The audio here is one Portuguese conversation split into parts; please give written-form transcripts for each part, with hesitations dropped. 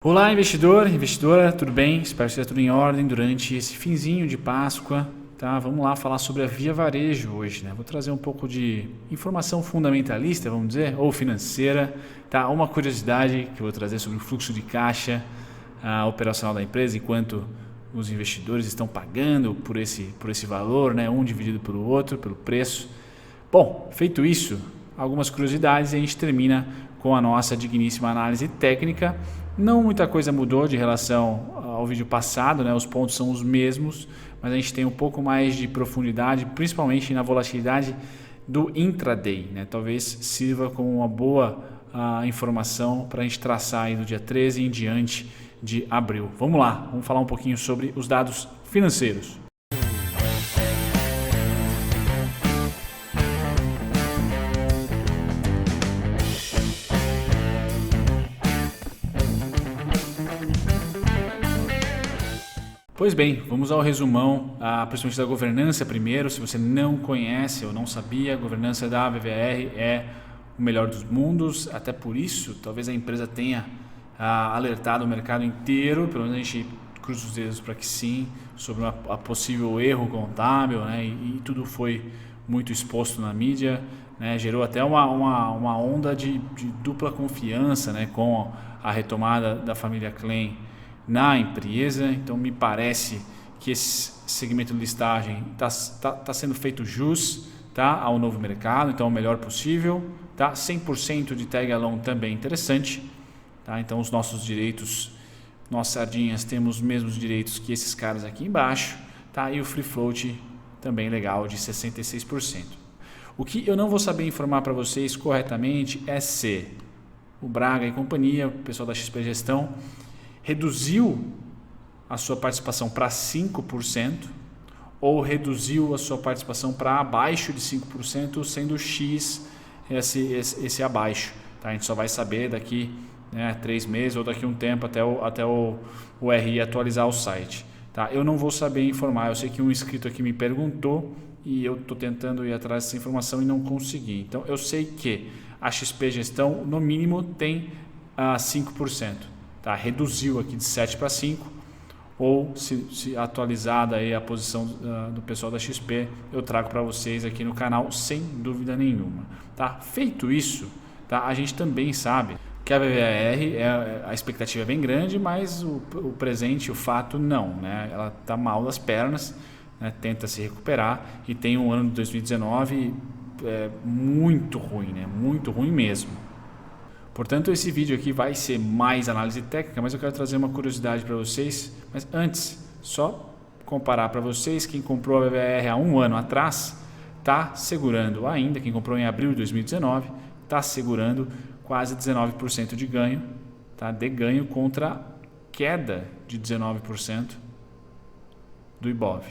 Olá, investidor, investidora, tudo bem? Espero que esteja tudo em ordem durante esse finzinho de Páscoa, tá? Vamos lá falar sobre a Via Varejo hoje, né? Vou trazer um pouco de informação fundamentalista, vamos dizer, ou financeira, tá? Uma curiosidade que eu vou trazer sobre o fluxo de caixa operacional da empresa, enquanto os investidores estão pagando por esse valor, né? Um dividido pelo outro, pelo preço. Bom, feito isso, algumas curiosidades e a gente termina com a nossa digníssima análise técnica. Não muita coisa mudou de relação ao vídeo passado, né? Os pontos são os mesmos, mas a gente tem um pouco mais de profundidade, principalmente na volatilidade do intraday, né? Talvez sirva como uma boa informação para a gente traçar aí do dia 13 em diante de abril. Vamos lá, vamos falar um pouquinho sobre os dados financeiros. Pois bem, vamos ao resumão, principalmente da governança primeiro. Se você não conhece ou não sabia, a governança da VVR é o melhor dos mundos, até por isso talvez a empresa tenha alertado o mercado inteiro, pelo menos a gente cruza os dedos para que sim, sobre a possível erro contábil, né? E tudo foi muito exposto na mídia, né? Gerou até uma onda de dupla confiança, né? Com a retomada da família Klein na empresa. Então me parece que esse segmento de listagem está sendo feito jus, tá, ao novo mercado, então o melhor possível, tá? 100% de tag along também interessante, tá? Então os nossos direitos, nós sardinhas temos os mesmos direitos que esses caras aqui embaixo, tá? E o free float também legal de 66%. O que eu não vou saber informar para vocês corretamente é se o Braga e companhia, o pessoal da XP Gestão, reduziu a sua participação para 5% ou reduziu a sua participação para abaixo de 5%, sendo X esse abaixo. Tá? A gente só vai saber daqui 3 meses ou daqui a um tempo até o RI atualizar o site. Tá? Eu não vou saber informar, eu sei que um inscrito aqui me perguntou e eu estou tentando ir atrás dessa informação e não consegui. Então eu sei que a XP Gestão no mínimo tem 5%. Tá, reduziu aqui de 7 para 5, ou se atualizada aí a posição do pessoal da XP, eu trago para vocês aqui no canal sem dúvida nenhuma. Tá? Feito isso, tá? A gente também sabe que a VVR, a expectativa é bem grande, mas o presente, o fato não, né? Ela está mal das pernas, né? Tenta se recuperar e tem um ano de 2019 muito ruim, né? Muito ruim mesmo. Portanto, esse vídeo aqui vai ser mais análise técnica, mas eu quero trazer uma curiosidade para vocês. Mas antes, só comparar para vocês, quem comprou a VVR há um ano atrás está segurando ainda, quem comprou em abril de 2019, está segurando quase 19% de ganho, tá? De ganho contra queda de 19% do Ibov.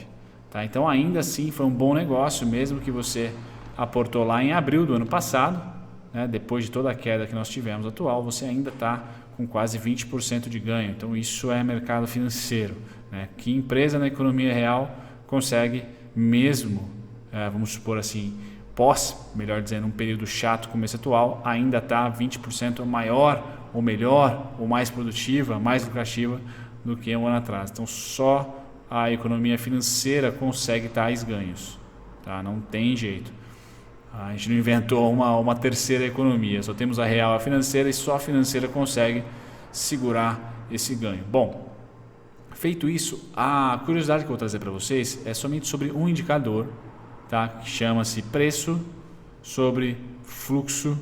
Tá? Então, ainda assim, foi um bom negócio, mesmo que você aportou lá em abril do ano passado. Depois de toda a queda que nós tivemos atual, você ainda está com quase 20% de ganho. Então isso é mercado financeiro, né? Que empresa na economia real consegue mesmo, vamos supor assim, melhor dizendo, um período chato como esse atual, ainda está 20% maior, ou melhor, ou mais produtiva, mais lucrativa do que um ano atrás. Então só a economia financeira consegue tais ganhos, tá? Não tem jeito. A gente não inventou uma terceira economia, só temos a real, a financeira, e só a financeira consegue segurar esse ganho. Bom, feito isso, a curiosidade que eu vou trazer para vocês é somente sobre um indicador, tá? Que chama-se preço sobre fluxo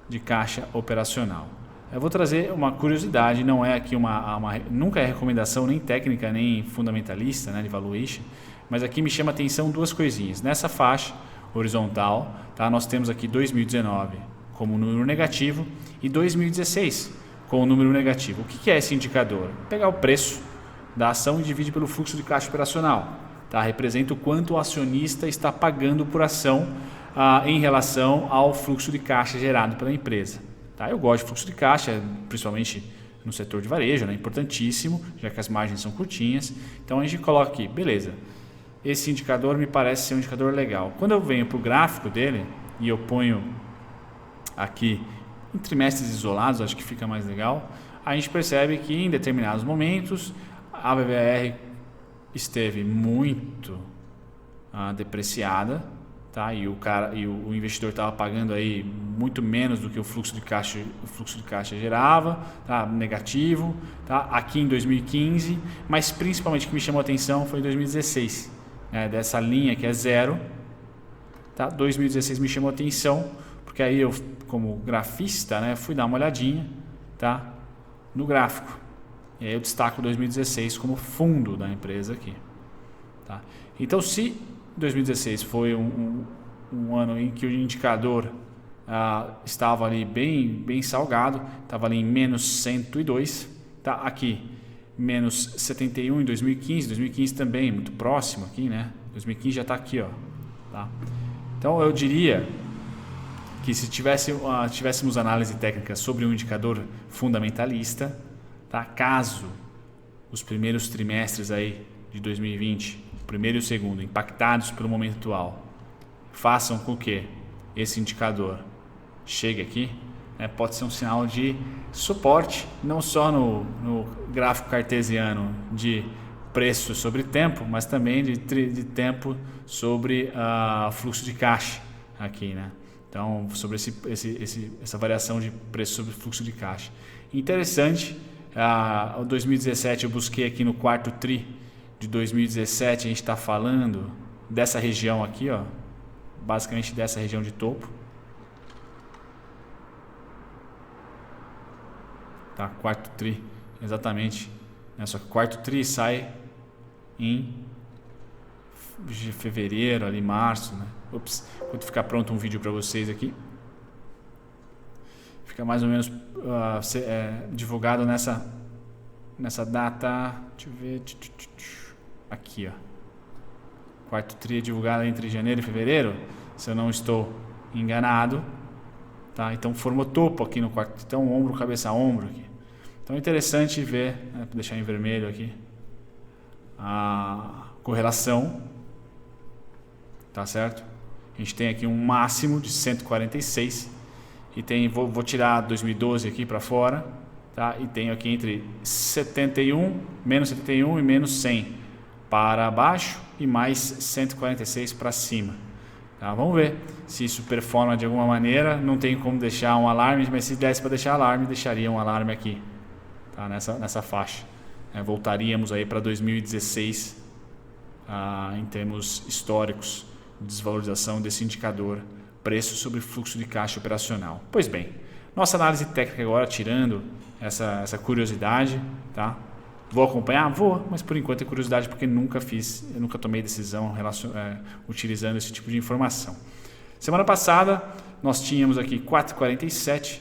de caixa operacional. Eu vou trazer uma curiosidade, não é aqui nunca é recomendação nem técnica nem fundamentalista, né, de valuation, mas aqui me chama a atenção duas coisinhas. Nessa faixa horizontal, tá? Nós temos aqui 2019 como número negativo e 2016 com o número negativo. O que é esse indicador? Pegar o preço da ação e dividir pelo fluxo de caixa operacional, tá? Representa o quanto o acionista está pagando por ação em relação ao fluxo de caixa gerado pela empresa. Tá? Eu gosto de fluxo de caixa, principalmente no setor de varejo, né? Importantíssimo, já que as margens são curtinhas. Então a gente coloca aqui, beleza. Esse indicador me parece ser um indicador legal. Quando eu venho para o gráfico dele e eu ponho aqui em trimestres isolados, acho que fica mais legal, a gente percebe que em determinados momentos a BVR esteve muito depreciada, tá? E o investidor estava pagando aí muito menos do que o fluxo de caixa gerava, tá? Negativo, tá? Aqui em 2015, mas principalmente o que me chamou a atenção foi em 2016, né? Dessa linha que é zero, tá? 2016 me chamou a atenção, porque aí eu, como grafista, né, fui dar uma olhadinha, tá? No gráfico. E aí eu destaco 2016 como fundo da empresa aqui, tá? Então, se 2016 foi um ano em que o indicador estava ali bem salgado, estava ali em menos 102, tá? Aqui menos 71 em 2015 também muito próximo aqui, né? 2015 já está aqui, ó, tá? Então eu diria que se tivéssemos análise técnica sobre um indicador fundamentalista, tá? Caso os primeiros trimestres aí de 2020, o primeiro e o segundo, impactados pelo momento atual, façam com que esse indicador chegue aqui, né? Pode ser um sinal de suporte, não só no gráfico cartesiano de preço sobre tempo, mas também de tempo sobre fluxo de caixa aqui, né? Então, sobre essa variação de preço sobre fluxo de caixa. Interessante, em 2017 eu busquei aqui no quarto tri de 2017, a gente está falando dessa região aqui, ó, basicamente dessa região de topo. Tá, quarto tri, exatamente. Né? Só que o quarto tri sai em fevereiro, ali março, né? Ops, quando ficar pronto um vídeo para vocês aqui, fica mais ou menos divulgado nessa data. Deixa eu ver aqui, ó. Quarto tri é divulgado entre janeiro e fevereiro, se eu não estou enganado, tá? Então formou topo aqui no quarto, então ombro, cabeça, ombro aqui. Então é interessante ver, né, vou deixar em vermelho aqui, a correlação, tá certo? A gente tem aqui um máximo de 146 e tem, vou tirar 2012 aqui para fora, tá? E tenho aqui entre 71, menos 71 e menos 100 para baixo e mais 146 para cima. Tá? Vamos ver se isso performa de alguma maneira. Não tem como deixar um alarme, mas se desse para deixar alarme, deixaria um alarme aqui, tá? Nessa faixa. Voltaríamos aí para 2016 em termos históricos de desvalorização desse indicador preço sobre fluxo de caixa operacional. Pois bem, nossa análise técnica agora, tirando essa curiosidade, tá? Vou acompanhar? Vou, mas por enquanto é curiosidade porque eu nunca tomei decisão utilizando esse tipo de informação. Semana passada nós tínhamos aqui 4,47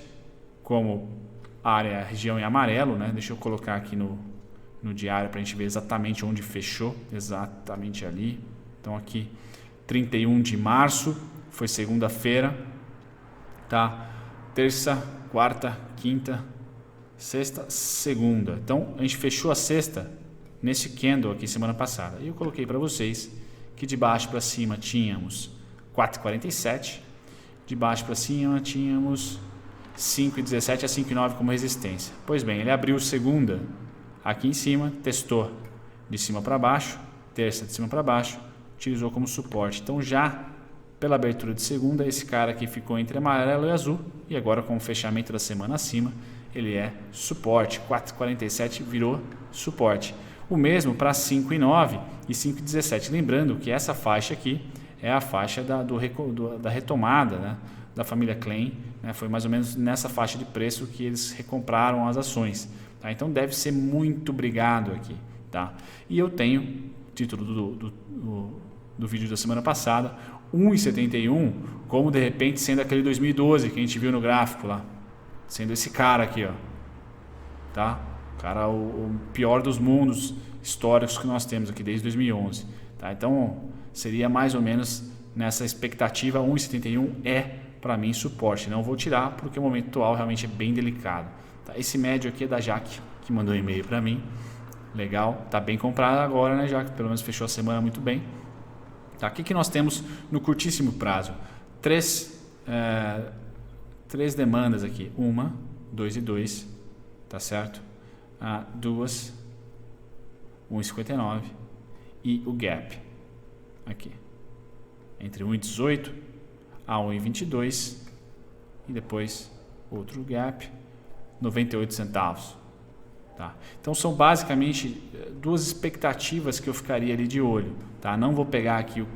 como área, região em amarelo, né? Deixa eu colocar aqui no diário para a gente ver exatamente onde fechou, exatamente ali. Então aqui 31 de março, foi segunda-feira, tá? Terça, quarta, quinta, sexta, segunda. Então a gente fechou a sexta nesse candle aqui semana passada. E eu coloquei para vocês que de baixo para cima tínhamos 4,47, de baixo para cima tínhamos 5,17 a 5,9 como resistência. Pois bem, ele abriu segunda aqui em cima, testou de cima para baixo, terça de cima para baixo, utilizou como suporte. Então já pela abertura de segunda, esse cara aqui ficou entre amarelo e azul, e agora com o fechamento da semana acima, ele é suporte. 4,47 virou suporte. O mesmo para 5,9 e 5,17. Lembrando que essa faixa aqui é a faixa da retomada, né, da família Klein, né, foi mais ou menos nessa faixa de preço que eles recompraram as ações. Tá? Então deve ser muito brigado aqui. Tá? E eu tenho, título do vídeo da semana passada, 1,71 como de repente sendo aquele 2012 que a gente viu no gráfico lá, sendo esse cara aqui, ó, tá? Cara, o pior dos mundos históricos que nós temos aqui desde 2011, tá? Então seria mais ou menos nessa expectativa. 1,71 é para mim suporte, não vou tirar porque o momento atual realmente é bem delicado, tá? Esse médio aqui é da Jaque, que mandou um e-mail para mim. Legal, tá bem comprado agora, né, Jaque? Pelo menos fechou a semana muito bem. Tá, o que nós temos no curtíssimo prazo? Três demandas aqui. 1, 2 e 2. tá certo? Duas 1,59 e o gap aqui entre 1,18 a 1,22 e depois outro gap 98 centavos, tá? Então são basicamente duas expectativas que eu ficaria ali de olho, tá? Não vou pegar aqui o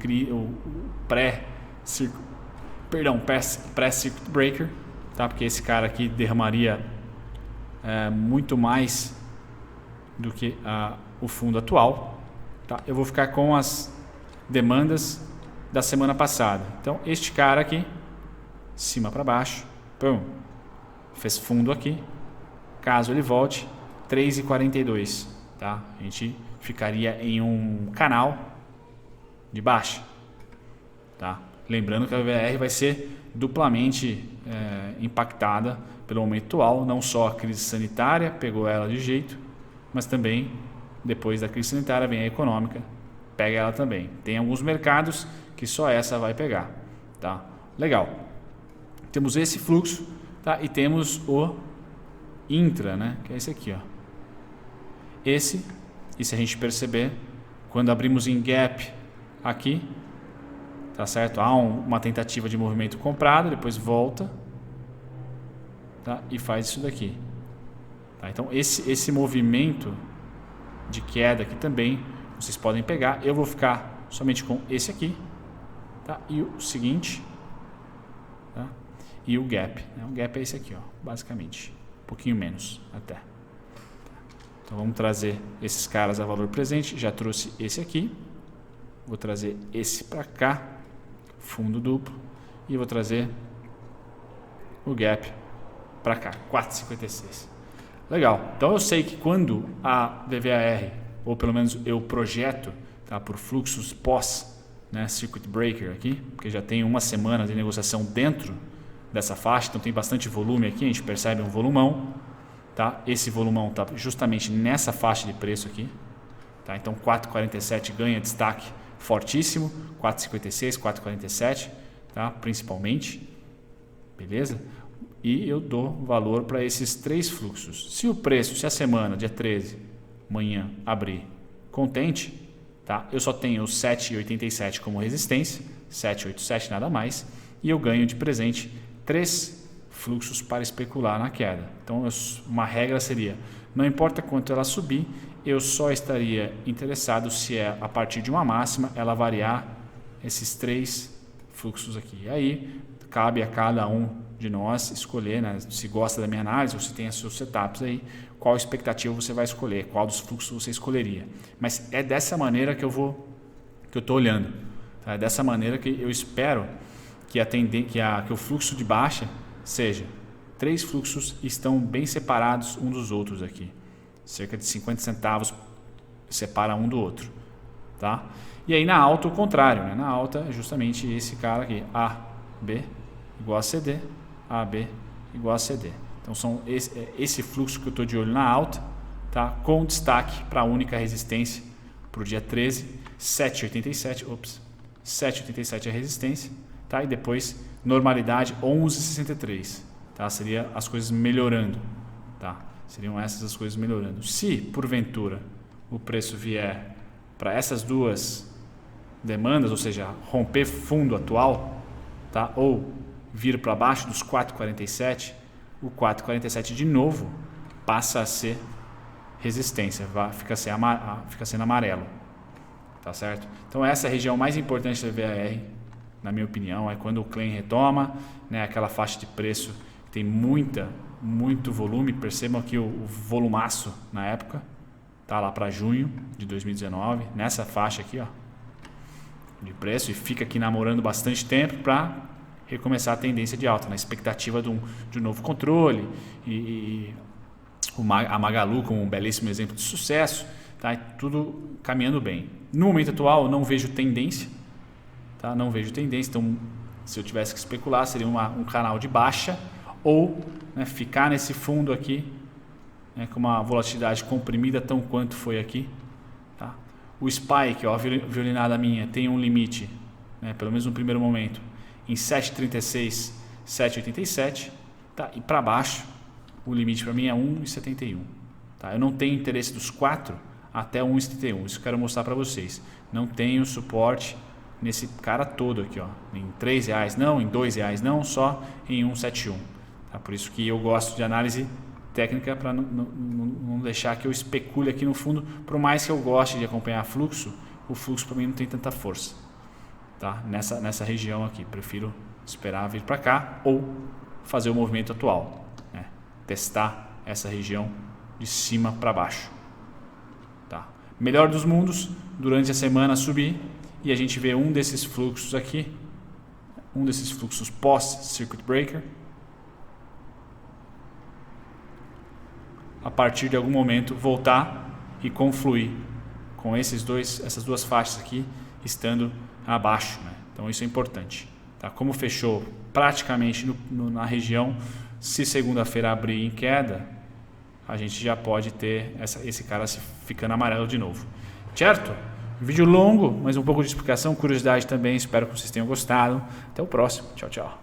pré-circuit breaker, tá? Porque esse cara aqui derramaria muito mais do que o fundo atual, tá? Eu vou ficar com as demandas da semana passada. Então este cara aqui, cima para baixo, pum, fez fundo aqui. Caso ele volte, 3,42, tá? A gente ficaria em um canal de baixa, tá? Lembrando que a VVR vai ser duplamente impactada pelo momento atual, não só a crise sanitária pegou ela de jeito, mas também depois da crise sanitária vem a econômica, pega ela também. Tem alguns mercados que só essa vai pegar, tá? Legal. Temos esse fluxo, tá? E temos o intra, né? Que é esse aqui, ó. E se a gente perceber, quando abrimos em gap aqui, tá certo? Há uma tentativa de movimento comprado, depois volta, tá? E faz isso daqui, tá? Então esse movimento de queda aqui também vocês podem pegar. Eu vou ficar somente com esse aqui, tá? E o seguinte, tá? E o gap, né? O gap é esse aqui, ó, basicamente, um pouquinho menos até. Então vamos trazer esses caras a valor presente. Já trouxe esse aqui, vou trazer esse para cá, fundo duplo, e vou trazer o gap para cá, 4,56. Legal. Então eu sei que quando a VVAR, ou pelo menos eu projeto, tá, por fluxos pós, né, circuit breaker aqui, porque já tem uma semana de negociação dentro dessa faixa, então tem bastante volume aqui, a gente percebe um volumão, tá? Esse volumão está justamente nessa faixa de preço aqui, tá? Então 4,47 ganha destaque fortíssimo, 4,56, 4,47, tá? Principalmente, beleza? E eu dou valor para esses três fluxos. Se o preço, se a semana, dia 13, amanhã, abrir contente, tá? Eu só tenho 7,87 como resistência, 7,87 nada mais, e eu ganho de presente 3 fluxos para especular na queda. Então uma regra seria, não importa quanto ela subir, eu só estaria interessado se a partir de uma máxima ela variar esses 3 fluxos aqui. E aí cabe a cada um de nós escolher, né, se gosta da minha análise ou se tem os seus setups aí, qual expectativa você vai escolher, qual dos fluxos você escolheria. Mas é dessa maneira que eu estou olhando, tá? É dessa maneira que eu espero que o fluxo de baixa seja 3 fluxos estão bem separados um dos outros aqui, cerca de 50 centavos separa um do outro, tá? E aí na alta o contrário, né? Na alta é justamente esse cara aqui, AB igual a CD, AB igual a CD. Então são esse fluxo que eu estou de olho na alta, tá? Com destaque para a única resistência para o dia 13, 7,87, 7,87 é a resistência, tá? E depois normalidade 11,63, tá? Seria as coisas melhorando, tá? Seriam essas as coisas melhorando. Se porventura o preço vier para essas duas demandas, ou seja, romper fundo atual, tá? Ou vir para baixo dos 4,47, o 4,47 de novo passa a ser resistência, fica sendo amarelo, tá certo? Então essa é a região mais importante da VAR, na minha opinião, é quando o Klein retoma, né, aquela faixa de preço que tem muito volume. Percebam aqui o volumaço na época, tá lá para junho de 2019, nessa faixa aqui, ó, de preço, e fica aqui namorando bastante tempo para recomeçar a tendência de alta, na expectativa de um novo controle, e a Magalu como um belíssimo exemplo de sucesso, tá? Tudo caminhando bem. No momento atual eu não vejo tendência, tá? Não vejo tendência, então se eu tivesse que especular seria um canal de baixa, ou, né, ficar nesse fundo aqui, né, com uma volatilidade comprimida tão quanto foi aqui, tá? O spike, ó, a violinada minha tem um limite, né, pelo menos no primeiro momento, em 7,36, 7,87, tá? E para baixo o limite para mim é 1,71. Tá? Eu não tenho interesse dos 4 até 1,71. Isso eu quero mostrar para vocês. Não tenho suporte nesse cara todo aqui, ó, em R$3 não, em R$2 não, só em 1,71. Tá? Por isso que eu gosto de análise técnica para não deixar que eu especule aqui no fundo. Por mais que eu goste de acompanhar fluxo, o fluxo para mim não tem tanta força, tá? Nessa região aqui. Prefiro esperar vir para cá ou fazer o movimento atual, né? Testar essa região de cima para baixo. Tá? Melhor dos mundos, durante a semana subir e a gente vê um desses fluxos aqui, um desses fluxos pós-circuit breaker, a partir de algum momento voltar e confluir com essas duas faixas aqui estando abaixo, né? Então isso é importante, tá? Como fechou praticamente na região, se segunda-feira abrir em queda, a gente já pode ter esse cara ficando amarelo de novo, certo? Vídeo longo, mas um pouco de explicação, curiosidade também. Espero que vocês tenham gostado. Até o próximo. Tchau, tchau.